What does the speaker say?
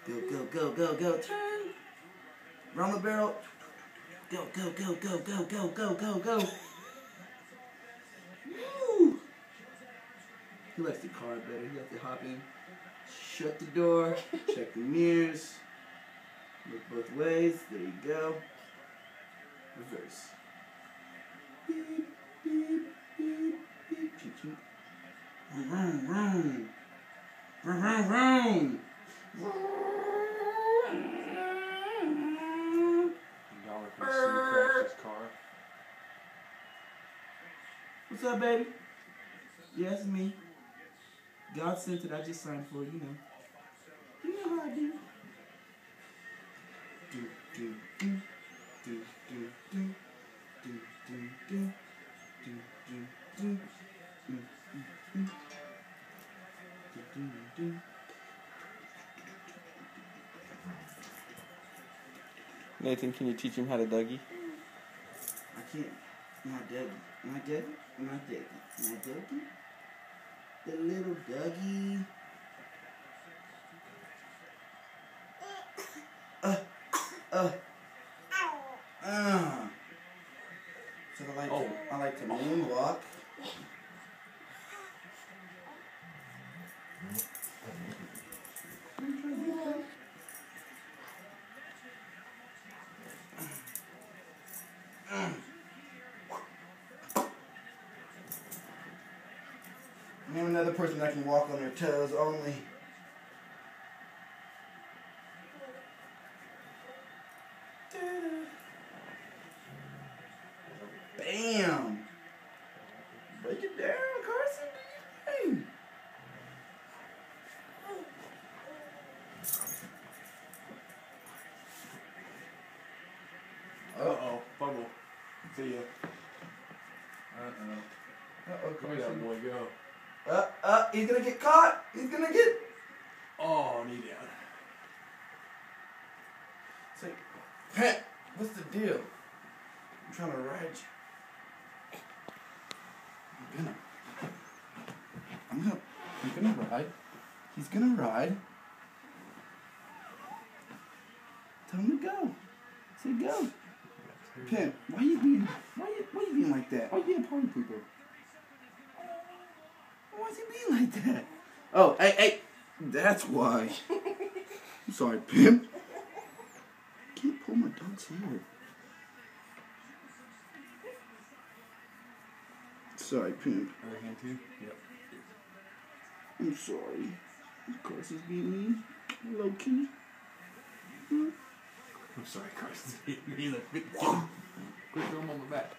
Go, go, go, go, go. Turn. Round the barrel. Go, go, go, go, go, go, go, go, go. Woo! He likes the car better. He likes to hop in, shut the door, check the mirrors, look both ways. There you go. Reverse. Beep, beep, beep, beep. Choo choo. Vroom, vroom. Vroom, vroom, vroom. Y'all can see Craft's car. What's up, baby? Yeah, it's me. God sent it. I just signed for it, you know. You know how I do. Do, do, do. Do, do, do. Do, do, do. Do, do, do. Do, do, do. Nathan, can you teach him how to Dougie? I can't. Not Dougie. Not Dougie. Not Dougie. Not Dougie. The little Dougie. So I like to moonwalk. Name another person that can walk on their toes only. Bam! Break it down, Carson. Do your thing. Uh-oh, fumble. See ya. Uh-oh, Where'd that boy go? He's gonna get caught. He's gonna get... Oh, knee down. It's like, Pat, what's the deal? I'm trying to ride you. I'm gonna ride. He's gonna ride. Tell him to go. Say go. Pimp, why you being like that? Why you being a party pooper? Why is he being like that? Oh, hey, that's why. I'm sorry, Pimp. Can't pull my dog's hair. Sorry, Pimp. Other hand too? Yep. I'm sorry. Carson's being mean. Low key. I'm sorry, Carson. Quick throw him on the back.